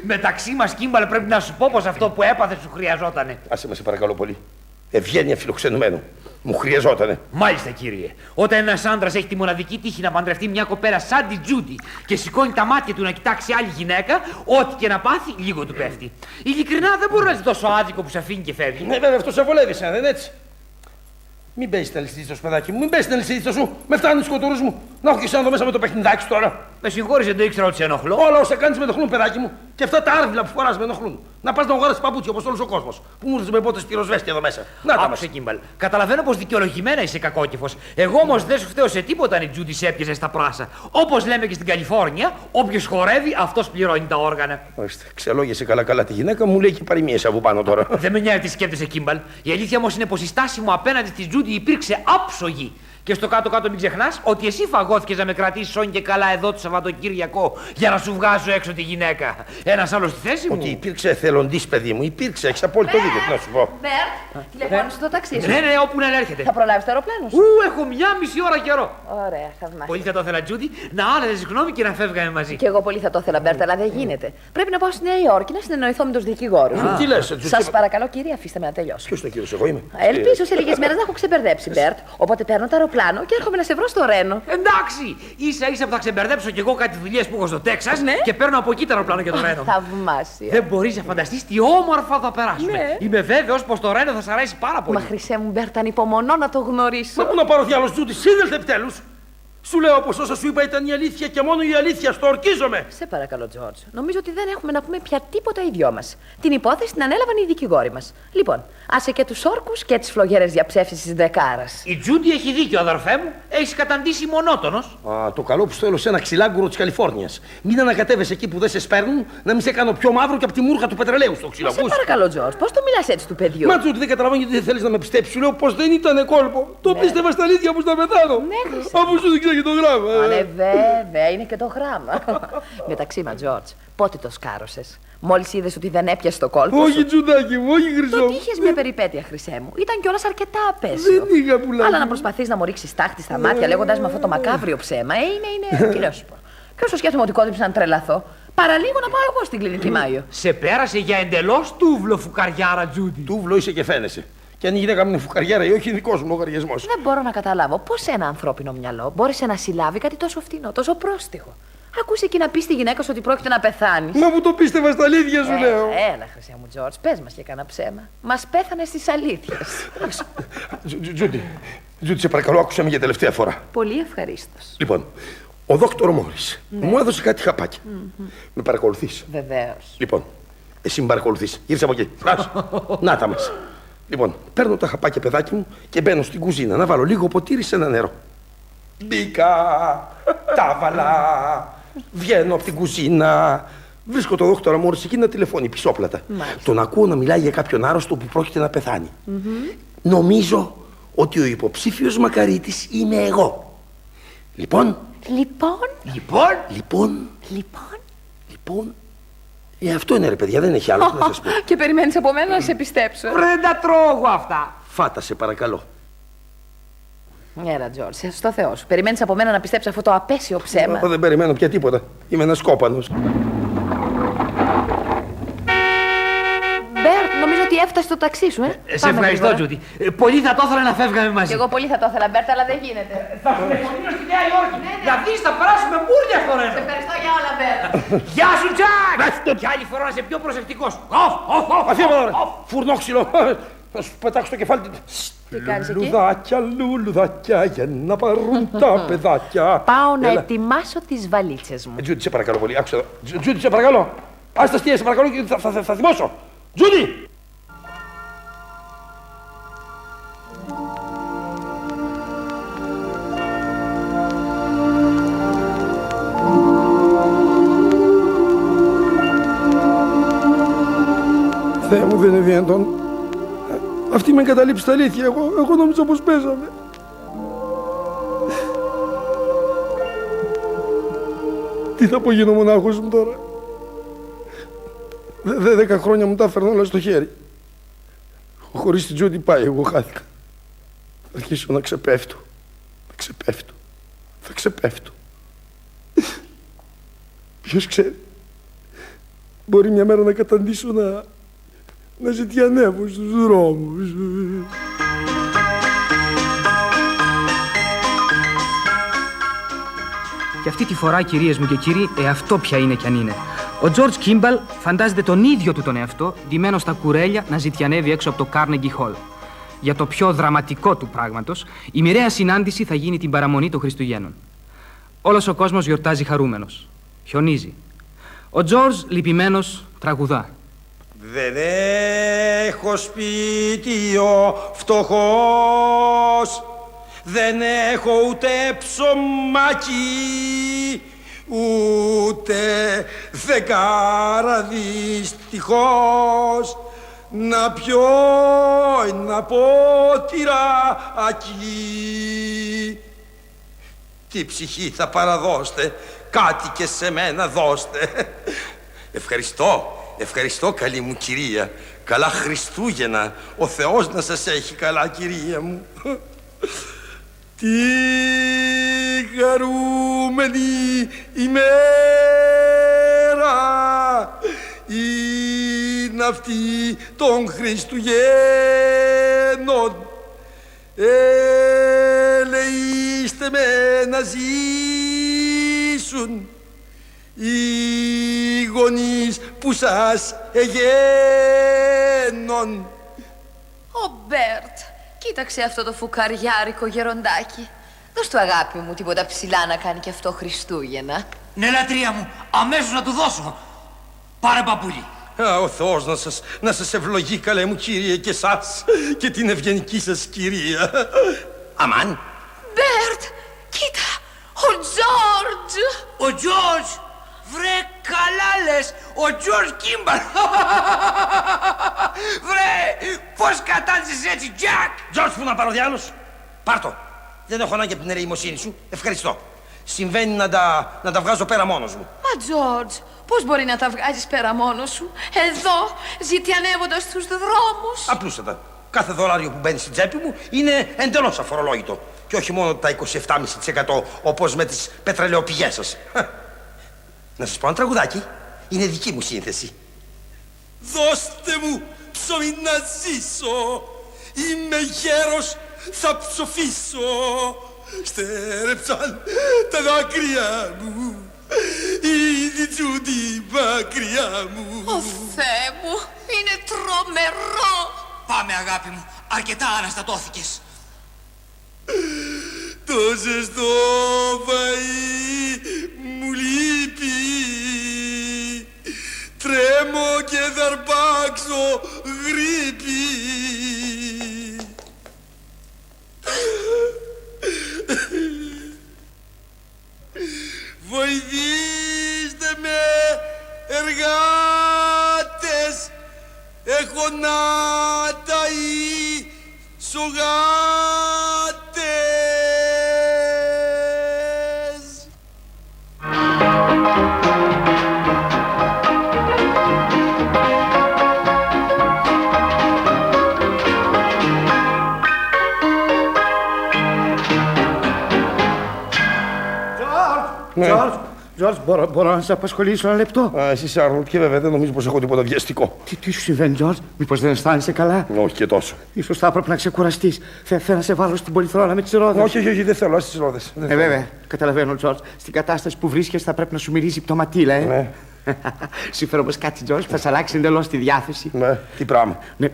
Μεταξύ μας, Κίμπαλ, πρέπει να σου πω πως αυτό που έπαθε σου χρειαζότανε. Άσε με, σε παρακαλώ πολύ. Ευγένεια φιλοξενουμένου. Μου χρειαζότανε. Μάλιστα, κύριε. Όταν ένας άντρας έχει τη μοναδική τύχη να παντρευτεί μια κοπέλα σαν την Τζούντι και σηκώνει τα μάτια του να κοιτάξει άλλη γυναίκα, ό,τι και να πάθει, λίγο του πέφτει. Ειλικρινά δεν μπορεί να ζει τόσο άδικο που σε αφήνει και φεύγει. Ναι, βέβαια, αυτό σε βολεύει, δεν είναι έτσι. Μην παίζει την αλυσίδα σου, παιδάκι μου. Μην παίζει την αλυσίδα σου. Με φτάνουν οι σκοτωρούς μου. Να έχω και εσένα εδώ μέσα με το παιχνιδάκι σου τώρα. Με συγχώρησε, δεν το ήξερα ότι σε ενοχλώ. Όλα όσα κάνει με ενοχλούν, παιδάκι μου. Και αυτά τα άρβιλα που φοράς με ενοχλούν. Να πας να αγοράσεις παπούτσια όπως όλος ο κόσμος. Που μου ήρθε με πότε πυροσβέστη εδώ μέσα. Να τα Άκουσε, Κίμπαλ. Καταλαβαίνω πως δικαιολογημένα είσαι κακόκεφος. Εγώ όμως δεν σου φταίω σε τίποτα αν η Τζούντι σε έπιασε στα πράσα. Όπως λέμε και στην Καλιφόρνια, όποιος χορεύει, αυτός πληρώνει τα όργανα. Ορίστε, ξελόγησε καλά-καλά τη γυναίκα μου, λέει και παροιμίες από πάνω τώρα. Δεν με νοιάζει τι σκέφτεσαι, Κίμπαλ. Η αλήθεια όμως είναι πως η στάση μου απέναντι στη Τζούντι υπήρξε άψογη. Και στο κάτω-κάτω μην ξεχνάς ότι εσύ φαγώθηκες να με κρατήσεις όνει και καλά εδώ το Σαββατοκύριακο για να σου βγάζω έξω τη γυναίκα. Ένας άλλος στη θέση μου. Ότι υπήρξε εθελοντής, παιδί μου, υπήρξε. Έχεις απόλυτο δίκιο, τι να σου πω. Μπέρτ, τηλεφώνησε το ταξί σου. Ναι, όπου να έρχεται. Θα προλάβεις το αεροπλάνο σου. Έχω μια μισή ώρα καιρό. Ωραία, θαυμάσια. Πολύ θα το ήθελα, Τζούντι, να άλλαζες γνώμη και να φεύγαμε μαζί. Και εγώ πολύ θα το ήθελα, Μπέρτ, αλλά δεν γίνεται. Πρέπει να πάω στη Νέα Υόρκη να συνεννοηθώ με τους δικηγόρους. Τι λες, Τζούντι. Σας παρακαλώ, κύριε, αφήστε με να τελειώσω. Ποιος είναι ο κύριος, εγώ είμαι. Ελπίζω σε λίγες μέρες να έχω ξεμπερδέψει, Μπέρτ. Οπότε παίρνω το αεροπλάνο και έρχομαι να σε βρω στο Ρένο. Εντάξει! Ίσα ίσα που θα ξεμπερδέψω κι εγώ κάτι δουλειές που έχω στο Τέξας Ναι. και παίρνω από εκεί το αεροπλάνο για το Ρένο. Θαυμάσια. Δεν μπορείς να φανταστείς τι όμορφα θα περάσουμε. Ναι. Είμαι βέβαιος πως το Ρένο θα σ' αρέσει πάρα πολύ. Μα χρυσέ μου, Μπέρτ, ανυπομονώ να το γνωρίσω. Μα πού να πάρω διάλογο, Τζούντι, σύνδελθε επιτέλους. Σου λέω πως όσα σου είπα ήταν η αλήθεια και μόνο η αλήθεια, στο ορκίζομαι. Σε παρακαλώ, Τζόρτζ. Νομίζω ότι δεν έχουμε να πούμε πια τίποτα οι δυο μας. Την υπόθεση την ανέλαβαν οι δικηγόροι μας. Λοιπόν, άσε και τους όρκους και τις φλογέρες διαψεύσεις της δεκάρας. Η Τζούντι έχει δίκιο, αδερφέ μου. Έχεις καταντήσει μονότονος. Α, το καλό που στο έλω σε ένα ξυλάγκουρο της Καλιφόρνιας. Μην ανακατεύεσαι εκεί που δεν σε σπέρνουν, να μην σε κάνω πιο μαύρο και από τη μούρχα του πετρελαίου στο ξύλο. Σε παρακαλώ, Τζόρτζ, πώς το μιλάς έτσι του παιδιού. Μα Τζούντι, δεν καταλαβαίνω γιατί δεν θέλεις να με πιστέψεις. Σου λέω πως δεν ήταν κόλπο. Το πίστευα στα αλήθεια μου να πεθάνω. Ναι, Αφού σου δείξα και το γράμμα. Ναι, βέβαια, είναι και το γράμμα. Μεταξύ μας, Τζόρτζ, πότε το σκάρωσες? Μόλις είδες ότι δεν έπιασε το κόλπο Όχι, σου? Τζουντάκι μου, όχι, χρυσό. Το τύχες μια περιπέτεια, χρυσέ μου. Ήταν κιόλας αρκετά απέσιο. Δεν είχα πουλάκι. Αλλά να προσπαθείς να μου ρίξεις τάχτη στα μάτια λέγοντας με αυτό το μακάβριο ψέμα. Είναι. Τι να σου πω. Και όσο σκέφτομαι ότι κόντεψα να τρελαθώ, παραλίγο να πάω εγώ στην κλινική Μάιο. Σε πέρασε για εντελώς τούβλο φουκαριάρα, Τζούντι. Τούβλο είσαι και φαίνεσαι. Και αν η γυναίκα μου είναι φουκαριάρα ή όχι, είναι δικός μου λογαριασμός. Δεν μπορώ να καταλάβω πώς ένα ανθρώπινο μυαλό μπόρεσε να συλλάβει κάτι τόσο φτηνό, τόσο πρόστιχο. Ακούσε εκεί να πει στη γυναίκα σου ότι πρόκειται να πεθάνει. Μα που το πίστευα στα αλήθεια σου λέω. Έλα, χρυσέ μου, Τζόρτζ, πες μας και κανένα ψέμα. Μας πέθανε στις αλήθειες. Τζούντι, σε παρακαλώ, άκουσα με για τελευταία φορά. Πολύ ευχαρίστως. Λοιπόν, ο δόκτωρ Μόρις μου έδωσε κάτι χαπάκια. Με παρακολουθείς? Βεβαίως. Λοιπόν, εσύ με παρακολουθείς. Γύρισε από εκεί. Φράς. Να τα μέσα. Λοιπόν, παίρνω τα χαπάκια, παιδάκι μου, και μπαίνω στην κουζίνα να βάλω λίγο ποτήρι σε ένα νερό. Μπήκα, τα βάλα, βγαίνω από την κουζίνα. Βρίσκω τον δόκτωρα Μόρις εκεί να τηλεφώνει πισόπλατα. Μάλιστα. Τον ακούω να μιλάει για κάποιον άρρωστο που πρόκειται να πεθάνει. Νομίζω ότι ο υποψήφιος μακαρίτης είμαι εγώ. Λοιπόν, αυτό είναι ρε παιδιά, δεν έχει άλλο να σας πω. Και περιμένεις από μένα να σε πιστέψω. Δεν τα τρώω εγώ αυτά. Φάτα σε παρακαλώ. Έλα, Τζόρτζ, στο Θεό σου. Περιμένεις από μένα να πιστέψω αυτό το απέσιο ψέμα. Εγώ δεν περιμένω πια τίποτα. Είμαι ένας κόπανος. Μπέρτ, νομίζω ότι έφτασε το ταξί σου, Σε ευχαριστώ, Τζούντι. Πολύ θα το ήθελα να φεύγαμε μαζί. Και εγώ πολύ θα το ήθελα, Μπέρτ, αλλά δεν γίνεται. Θα σου τηλεφωνήσω στη Νέα Υόρκη. Να δεις, θα περάσουμε μπούρια στο Ρένο. Σε ευχαριστώ για όλα, Μπέρτ. Γεια σου, Τζακ! Κι άλλη φορά να είσαι πιο προσεκτικός. Αφήμα τώρα, φουρνόξυλο. Θα σου πετάξω το κεφάλι. Τι κάνεις εκεί? Λουλουδάκια, για να πάρουν τα παιδάκια. Πάω να ετοιμάσω τις βαλίτσες μου. Τζούντι, σε παρακαλώ πολύ, άκουσα εδώ. Τζούντι, σε παρακαλώ. Ας τα αστεία, σε παρακαλώ, και θα θυμώσω. Τζούντι! Θεέ μου, δεν είναι δυνατόν. Αυτή με εγκαταλείψει στα αλήθεια. Εγώ νόμιζα πως παίζαμε. Τι θα πω, γίνω μονάχος μου τώρα. 10 χρόνια μου τα έφερνα όλα στο χέρι. Χωρίς την Τζούντι πάει, εγώ χάθηκα. Θα αρχίσω να ξεπέφτω. Θα ξεπέφτω. Ποιος ξέρει. Μπορεί μια μέρα να καταντήσω να ζητιανεύω στους δρόμους. Και αυτή τη φορά, κυρίες μου και κύριοι, εαυτό πια είναι κι αν είναι. Ο Τζορτζ Κίμπαλ φαντάζεται τον ίδιο του τον εαυτό, ντυμένο στα κουρέλια, να ζητιανεύει έξω από το Carnegie Hall. Για το πιο δραματικό του πράγματος, η μοιραία συνάντηση θα γίνει την παραμονή των Χριστουγέννων. Όλος ο κόσμος γιορτάζει χαρούμενος. Χιονίζει. Ο Τζορτζ, λυπημένος, τραγουδά. Δεν έχω σπίτι ο φτωχός, δεν έχω ούτε ψωμάκι, ούτε δεκάρα δυστυχώς, να πιω ένα ποτηράκι. Τι ψυχή θα παραδώστε, κάτι και σε μένα δώστε. Ευχαριστώ καλή μου κυρία. Καλά Χριστούγεννα, ο Θεός να σας έχει καλά κυρία μου. Τι χαρούμενη ημέρα είναι αυτή των Χριστουγέννων. Ελεήστε με να ζήσουν οι γονείς που σας εγέννων. Ο Μπέρτ, κοίταξε αυτό το φουκαριάρικο γεροντάκι. Δώσ' του αγάπη μου τίποτα ψηλά να κάνει και αυτό Χριστούγεννα. Ναι, λατρεία μου, αμέσως να του δώσω. Πάρε παππούλι. Ο Θεός να σας ευλογεί καλέ μου κύριε και εσάς και την ευγενική σας κυρία. Αμάν. Μπέρτ, κοίτα, ο Τζόρτζ. Ο Τζορτζ, βρε καλά λες, ο Τζορτζ Κίμπαλ. Βρε, πώς κατάντησες έτσι, Τζακ. Τζορτζ, που να πάρω διάλος. Πάρ' το. Δεν έχω ανάγκη από την ερημοσύνη σου. Ευχαριστώ. Συμβαίνει να τα βγάζω πέρα μόνος μου. Μα Τζόρτζ, πώς μπορεί να τα βγάζεις πέρα μόνος σου, εδώ, ζητιανεύοντας τους δρόμους. Απλούστατα. Κάθε δολάριο που μπαίνει στην τσέπη μου είναι εντελώς αφορολόγητο. Και όχι μόνο τα 27,5% όπως με τις πετρελαιοπηγές σας. Να σας πω ένα τραγουδάκι. Είναι δική μου σύνθεση. Δώστε μου ψωμί να ζήσω. Είμαι γέρος, θα ψοφήσω. Στέρεψαν τα δάκρυα μου. Ήδη Τζούντι μακριά μου. Ω Θεέ μου, είναι τρομερό. Πάμε αγάπη μου, αρκετά αναστατώθηκες. Το ζεστό φαΐ μου λείπει. Τρέμω και θα αρπάξω γρίπη. Βοηθήστε με εργάτες, έχω να ταΐσω γάτες. Τζορτζ, μπορώ να σε απασχολήσω ένα λεπτό. Εσύ Άρνολτ και βέβαια δεν νομίζω πως έχω τίποτα βιαστικό. Τι σου συμβαίνει, Τζορτζ, μήπως δεν αισθάνεσαι καλά? Όχι και τόσο. Ίσως θα έπρεπε να ξεκουραστείς. Θέλω να σε βάλω στην πολυθρόνα με τις ρόδες. Όχι, δεν θέλω, ας τις ρόδες. Βέβαια, καταλαβαίνω, Τζορτζ. Στην κατάσταση που βρίσκεσαι θα πρέπει να σου μυρίζει πτωματίλα, Ναι. Συμφέρω όμως κάτι, Τζορτζ, που θα σε αλλάξει εντελώς τη διάθεση. Ναι, τι πράγμα. Ναι,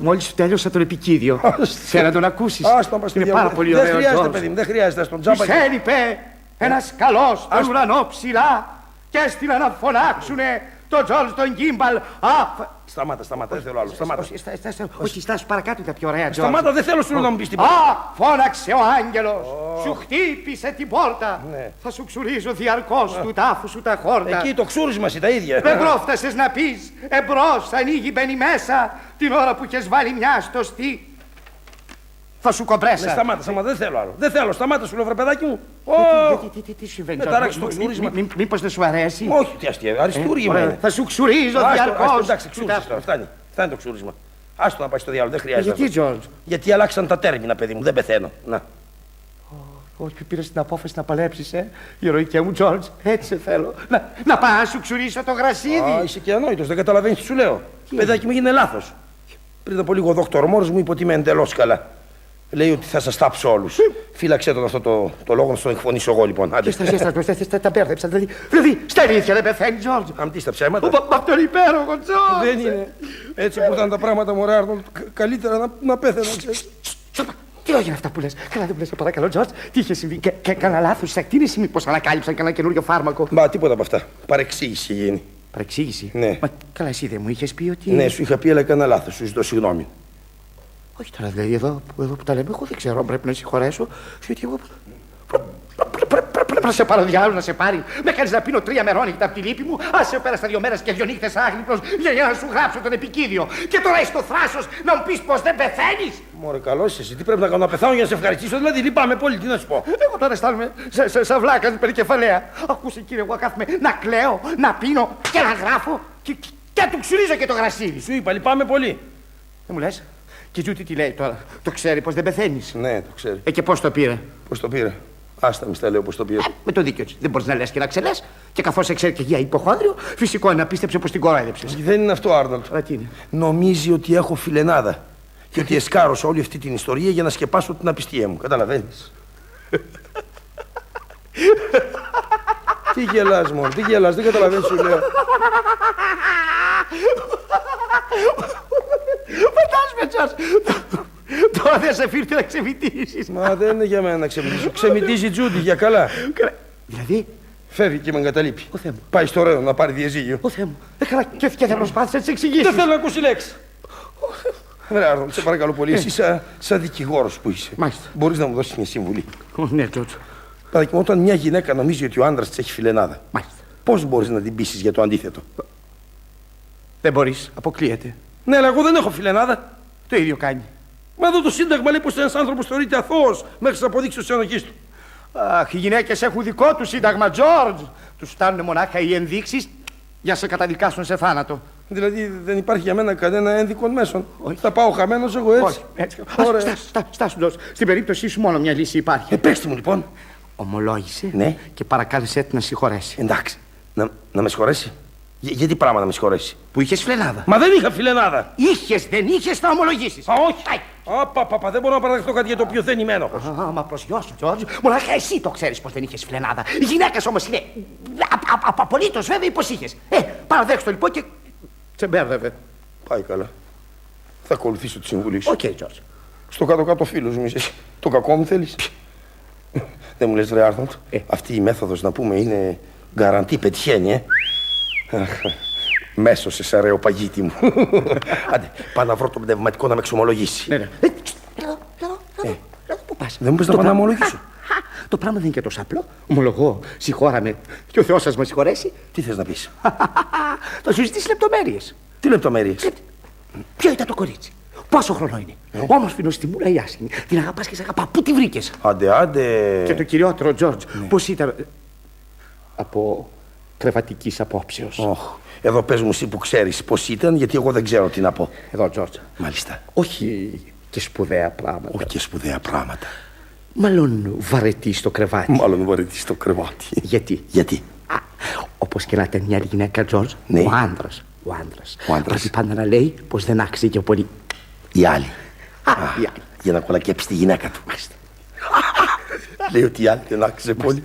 μόλις σου τέλειωσα τον επικίδιο. Θέλω να τον ακούσεις. Είναι πάρα πολύ Δεν ωραίο, χρειάζεται, Τζορτζ. παιδί μου, δεν χρειάζεται στον τζάμπα. Τους έλειπε ένας καλός στον ουρανό ψηλά και έστειλα να φωνάξουνε τον Τζορτζ τον Κίμπαλ. Σταμάτα, δεν θέλω άλλο. Σταμάτα. Όχι, στάσου παρακάτω τα πιο ωραία, Τζορτζ. Σταμάτα, δεν θέλω σου να μου πεις τίποτα. Φώναξε ο άγγελος. Σου χτύπησε την πόρτα. Ναι. Θα σου ξουρίζω διαρκώς του τάφου σου τα χόρτα. Εκεί το ξούρισμα είναι τα ίδια. Δεν πρόφτασες να πεις εμπρός ανοίγει μπαίνει μέσα την ώρα που έχεις βάλει μια στοστή. Θα σου κομπρέσα. Σταμάτα, δεν θέλω άλλο. Δεν θέλω, σταμάτα σου λέω, βρε παιδάκι μου. Τι συμβαίνει, Με τάραξε το ξούρισμα. Μήπως δεν σου αρέσει? Όχι, τι αστεία, αριστούργημα είναι. Θα σου ξουρίζω διαρκώς. Εντάξει, ξούρισες τώρα, φτάνει το ξούρισμα. Άστο να πάει στο διάλογο, δεν χρειάζεται. Γιατί, αυτό. Τζορτζ? Γιατί αλλάξαν τα τέρμινα, παιδί μου, δεν πεθαίνω. Να. Όχι, πήρες την απόφαση να παλέψεις, ηρωικέ μου Τζόρτζ. Έτσι σε θέλω. Να πάω να σου ξουρίσω το γρασίδι. Α, είσαι και ανόητος, δεν καταλαβαίνεις τι σου λέω. Παιδάκι μου, έγινε λάθος. Πριν από λίγο ο δόκτωρ Μόρις μου είπε ότι είμαι εντελώς καλά. Λέει ότι θα σας τάψω όλους. Φύλαξέ τον αυτό το λόγο να τον εκφωνήσω εγώ λοιπόν. Άντε. Τα μπέρδεψα. Δηλαδή, στα αλήθεια δεν πεθαίνει, Τζόρτζ. Αν τι στα ψέματα. Μα αυτόν υπέροχο, Τζόρτζ. Δεν είναι. Έτσι που ήταν τα πράγματα, μωρέ Άρνολντ, καλύτερα να πέθαινα, ξέρεις. Τι λόγια είναι αυτά που λες. Καλά, δεν μου λες, σε παρακαλώ, Τζόρτζ. Τι είχε συμβεί, και έκανα λάθος στην εκτίμηση, μήπως ανακάλυψαν κανένα καινούριο φάρμακο. Μπα, τίποτα από αυτά. Παρεξήγηση είχε γίνει. Παρεξήγηση. Ναι. Μα καλά, εσύ δεν μου είχες πει ότι. Ναι, σου είχα πει, αλλά έκανα λάθος. Σου ζητώ συγγνώμη. Όχι τώρα, δηλαδή, εδώ που τα λέμε, εγώ δεν ξέρω αν πρέπει να συγχωρέσω. Γιατί εγώ. Πρέπει να σε πάρω διάλογο να σε πάρει. Με κάνεις να πίνω 3 μερόνυχτα από τη λύπη μου. Άσε πέρασα 2 μέρες και 2 νύχτες άγλυπνος για να σου γράψω τον επικίδιο. Και τώρα είσαι το θράσος να μου πεις πως δεν πεθαίνεις. Μωρέ, καλό είσαι εσύ. Τι πρέπει να κάνω, να πεθάνω για να σε ευχαριστήσω. Δηλαδή, λυπάμαι πολύ, τι να σου πω. Εγώ τώρα αισθάνομαι σαν βλάκα την περικεφαλαία. Ακούσε κύριε, εγώ κάθομαι να κλαίω, να πίνω και να γράφω. Και του ξυρίζω και το γρασίδι. Σου είπα, λυπάμαι πολύ. Δεν μου λες. Και η Τζούτη τι λέει τώρα. Το ξέρει πως δεν πεθαίνεις. Ναι, το ξέρει. Και πώς το πήρε. Πώς το πήρε. Άστα μη στα λέω πώς το πήρε. Με το δίκιο της. Δεν μπορείς να λες και να ξελες. Και καθώς σε ξέρει και για υποχόνδριο, φυσικό είναι να πίστεψε πως την κορόιδεψες. Δεν είναι αυτό, Άρνολντ. Αλλά τι είναι. Νομίζει ότι έχω φιλενάδα. Και ότι εσκάρωσα όλη αυτή την ιστορία για να σκεπάσω την απιστία μου. Καταλαβαίνεις. Τι γελάς μόνο, τι γελάς, δεν καταλαβαίνεις σου λέω. Φαντάζομαι, Τζορτζ. Τώρα δεν σε φύρει να ξεμητήσεις. Μα δεν είναι για μένα να ξεμητήσω. Ξεμητίζει η Τζούντι για καλά. Δηλαδή, Φεύγει και με εγκαταλείπει. ο Θεέ μου. Πάει στο Ρέο να πάρει διαζύγιο. ο Θεέ μου. Καλά, και δεν προσπάθησε να της εξηγήσεις. Δεν θέλω να ακούσει λέξη. Ρε Άρνολντ, σε παρακαλώ πολύ, εσύ σαν δικηγόρος που είσαι. Μάλιστα. Μπορείς να μου δώσεις μια συμβουλή. Ναι, Τζορτζ. Παιδάκι μου, όταν μια γυναίκα νομίζει ότι ο άντρας της έχει φιλενάδα, Μάλιστα. πώς μπορείς να την πείσεις για το αντίθετο. Δεν μπορείς. Αποκλείεται. Ναι, αλλά εγώ δεν έχω φιλενάδα. Το ίδιο κάνει. Μα εδώ το Σύνταγμα λέει πως ένας άνθρωπος θεωρείται αθώος μέχρι να αποδείξει τους ενοχής του. Αχ, οι γυναίκες έχουν δικό του σύνταγμα, Τζορτζ. Τους φτάνουν μονάχα οι ενδείξεις για να σε καταδικάσουν σε θάνατο. Δηλαδή δεν υπάρχει για μένα κανένα ένδικο μέσον. Θα πάω χαμένος εγώ έτσι. Όχι, έτσι. Ωραία. Στάσου, Τζορτζ. Στην περίπτωσή σου μόνο μια λύση υπάρχει. Πέστε μου λοιπόν. Ομολόγησε Ναι. και παρακάλεσέ την να συγχωρέσει. Εντάξει. Να με συγχωρέσει. Γιατί πράγμα να με συγχωρέσει. Που είχες φιλενάδα. Μα δεν είχα φιλενάδα. Είχες, δεν είχες να ομολογήσεις. Α, όχι. Παπα, δεν μπορώ να παραδεχτώ κάτι για το οποίο δεν είμαι ένοχος. Μα προς γιο σου, Τζορτζ, μονάχα εσύ το ξέρεις πως δεν είχες φιλενάδα. Οι γυναίκες όμως είναι απολύτως βέβαιοι πως είχες. Παραδέξου το λοιπόν και σε μπέρδευε. Πάει καλά. Θα ακολουθήσω τη συμβουλή σου. Οκ, Τζορτζ. Στο κάτω-κάτω φίλος μου είσαι. Το κακό μου θέλεις. Δεν μου λες ρε Άρνολντ, αυτή η μέθοδος να πούμε είναι γκαραντί πετυχαίνει, Μέσωσε σε αραίο παγίτη μου. Άντε, πάω να βρω το πνευματικό να με εξομολογήσει. Ναι. Πού πας. Δεν μου πες να πάω να ομολογήσω. Το πράγμα δεν είναι και τόσο απλό. Ομολογώ, συγχώραμε και ο Θεός σας με συγχωρέσει. Τι θες να πεις. Θα σου ζητήσει λεπτομέρειες. Τι λεπτομέρειες. Ποιο ήταν το κορίτσι. Πόσο χρόνο είναι. Όμορφη νοστιμούλα ή άσχημη. Την αγαπάς και σε αγαπά. Πού τη βρήκες. Άντε. Και το κυριότερο, Τζορτζ, πώς ήταν. Από κρεβατικής απόψεως. Εδώ πες μου εσύ που ξέρεις πώς ήταν, γιατί εγώ δεν ξέρω τι να πω. Εδώ, Τζορτζ. Μάλιστα. Όχι και σπουδαία πράγματα. Όχι και σπουδαία πράγματα. Μάλλον βαρετή στο κρεβάτι. Μάλλον βαρετή στο κρεβάτι. Γιατί. Όπως και να ήταν μια άλλη γυναίκα, Τζορτζ, ναι. ο άντρας πρέπει πάντα να λέει πως δεν άξιζε και πολύ. Η άλλη. Η άλλη. Για να κολακέψει τη γυναίκα του. Λέει ότι η άλλη δεν άξιζε πολύ.